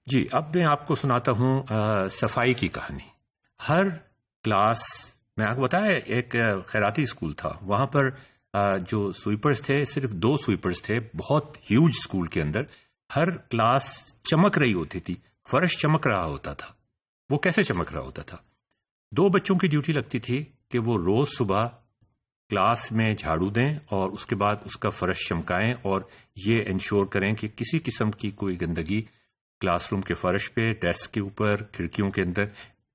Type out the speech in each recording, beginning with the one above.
جی، اب میں آپ کو سناتا ہوں صفائی کی کہانی۔ ہر کلاس میں آپ کو بتایا ایک خیراتی اسکول تھا، وہاں پر جو سویپرز تھے صرف 2 سویپرز تھے، بہت ہیوج اسکول کے اندر۔ ہر کلاس چمک رہی ہوتی تھی، فرش چمک رہا ہوتا تھا۔ وہ کیسے چمک رہا ہوتا تھا؟ 2 بچوں کی ڈیوٹی لگتی تھی کہ وہ روز صبح کلاس میں جھاڑو دیں اور اس کے بعد اس کا فرش چمکائیں اور یہ انشور کریں کہ کسی قسم کی کوئی گندگی کلاس روم کے فرش پہ، ڈیسک کے اوپر، کھڑکیوں کے اندر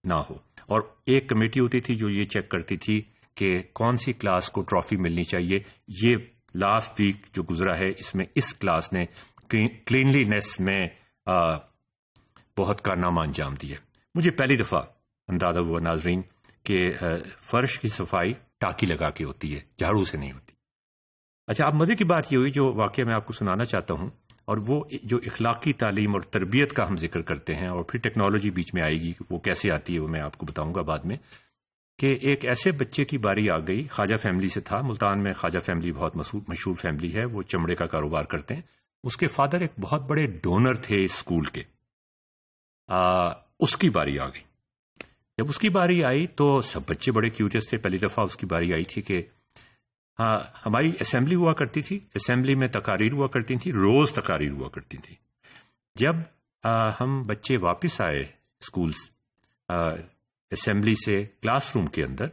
نہ ہو۔ اور ایک کمیٹی ہوتی تھی جو یہ چیک کرتی تھی کہ کون سی کلاس کو ٹرافی ملنی چاہیے۔ یہ لاسٹ ویک جو گزرا ہے اس میں اس کلاس نے کلینلینس میں بہت کارنامہ انجام دیے۔ مجھے پہلی دفعہ اندازہ ہوا ناظرین کہ فرش کی صفائی ٹاکی لگا کے ہوتی ہے، جھاڑو سے نہیں ہوتی۔ اچھا، اب مزے کی بات یہ ہوئی جو واقعہ میں آپ کو سنانا چاہتا ہوں، اور وہ جو اخلاقی تعلیم اور تربیت کا ہم ذکر کرتے ہیں، اور پھر ٹیکنالوجی بیچ میں آئے گی، وہ کیسے آتی ہے وہ میں آپ کو بتاؤں گا بعد میں، کہ ایک ایسے بچے کی باری آ گئی، خواجہ فیملی سے تھا۔ ملتان میں خواجہ فیملی بہت مشہور فیملی ہے، وہ چمڑے کا کاروبار کرتے ہیں۔ اس کے فادر ایک بہت بڑے ڈونر تھے اسکول کے۔ اس کی باری آ گئی۔ جب اس کی باری آئی تو سب بچے بڑے کیوریس تھے۔ پہلی دفعہ اس کی باری آئی تھی کہ ہماری اسمبلی ہوا کرتی تھی، اسمبلی میں تقاریر ہوا کرتی تھی، روز تقاریر ہوا کرتی تھی۔ جب ہم بچے واپس آئے اسکول اسمبلی سے کلاس روم کے اندر،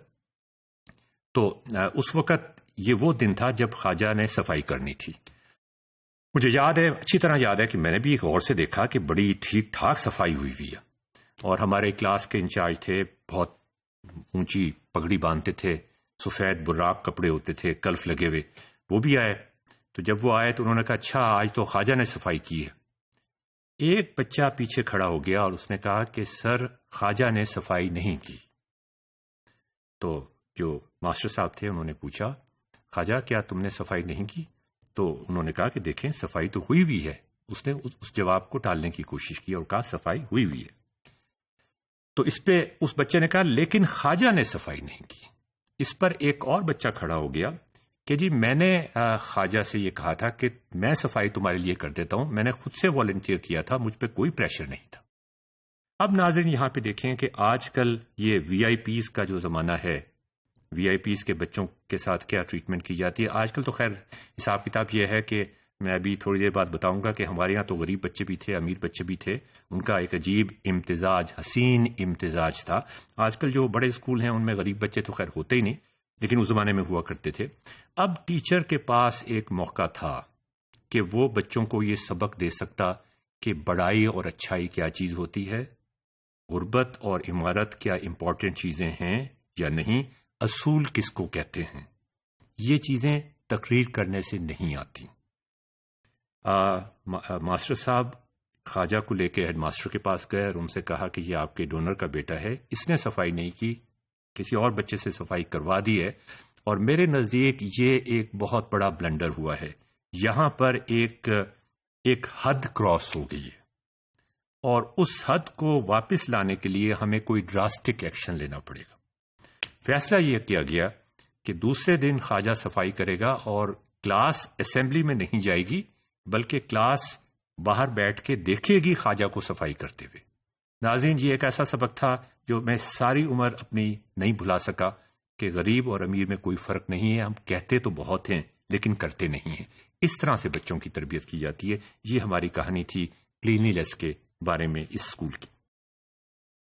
تو اس وقت یہ وہ دن تھا جب خواجہ نے صفائی کرنی تھی۔ مجھے یاد ہے، اچھی طرح یاد ہے کہ میں نے بھی غور سے دیکھا کہ بڑی ٹھیک ٹھاک صفائی ہوئی ہوئی ہے، اور ہمارے کلاس کے انچارج تھے، بہت اونچی پگڑی باندھتے تھے، سفید براق کپڑے ہوتے تھے، کلف لگے ہوئے، وہ بھی آئے۔ تو جب وہ آئے تو انہوں نے کہا اچھا آج تو خواجہ نے صفائی کی ہے۔ ایک بچہ پیچھے کھڑا ہو گیا اور اس نے کہا کہ سر خواجہ نے صفائی نہیں کی۔ تو جو ماسٹر صاحب تھے انہوں نے پوچھا خواجہ کیا تم نے صفائی نہیں کی؟ تو انہوں نے کہا کہ دیکھیں صفائی تو ہوئی ہوئی ہے۔ اس نے اس جواب کو ٹالنے کی کوشش کی اور کہا صفائی ہوئی ہوئی ہے۔ تو اس پہ اس بچے نے کہا لیکن خواجہ نے صفائی نہیں کی۔ اس پر ایک اور بچہ کھڑا ہو گیا کہ جی میں نے خواجہ سے یہ کہا تھا کہ میں صفائی تمہارے لیے کر دیتا ہوں، میں نے خود سے والنٹیئر کیا تھا، مجھ پہ کوئی پریشر نہیں تھا۔ اب ناظرین یہاں پہ دیکھیں کہ آج کل یہ وی آئی پیز کا جو زمانہ ہے، وی آئی پیز کے بچوں کے ساتھ کیا ٹریٹمنٹ کی جاتی ہے آج کل، تو خیر حساب کتاب یہ ہے کہ میں ابھی تھوڑی دیر بعد بتاؤں گا کہ ہمارے یہاں تو غریب بچے بھی تھے، امیر بچے بھی تھے، ان کا ایک عجیب امتزاج، حسین امتزاج تھا۔ آج کل جو بڑے اسکول ہیں ان میں غریب بچے تو خیر ہوتے ہی نہیں، لیکن اس زمانے میں ہوا کرتے تھے۔ اب ٹیچر کے پاس ایک موقع تھا کہ وہ بچوں کو یہ سبق دے سکتا کہ بڑائی اور اچھائی کیا چیز ہوتی ہے، غربت اور عمارت کیا امپورٹنٹ چیزیں ہیں یا نہیں، اصول کس کو کہتے ہیں۔ یہ چیزیں تقریر کرنے سے نہیں آتی۔ ماسٹر صاحب خواجہ کو لے کے ہیڈ ماسٹر کے پاس گئے اور ان سے کہا کہ یہ آپ کے ڈونر کا بیٹا ہے، اس نے صفائی نہیں کی، کسی اور بچے سے صفائی کروا دی ہے، اور میرے نزدیک یہ ایک بہت بڑا بلنڈر ہوا ہے، یہاں پر ایک حد کراس ہو گئی ہے، اور اس حد کو واپس لانے کے لیے ہمیں کوئی ڈراسٹک ایکشن لینا پڑے گا۔ فیصلہ یہ کیا گیا کہ دوسرے دن خواجہ صفائی کرے گا اور کلاس اسمبلی میں نہیں جائے گی، بلکہ کلاس باہر بیٹھ کے دیکھے گی خواجہ کو صفائی کرتے ہوئے۔ ناظرین یہ ایک ایسا سبق تھا جو میں ساری عمر اپنی نہیں بھلا سکا کہ غریب اور امیر میں کوئی فرق نہیں ہے، ہم کہتے تو بہت ہیں لیکن کرتے نہیں ہیں۔ اس طرح سے بچوں کی تربیت کی جاتی ہے۔ یہ ہماری کہانی تھی کلینلی لیس کے بارے میں اس اسکول کی۔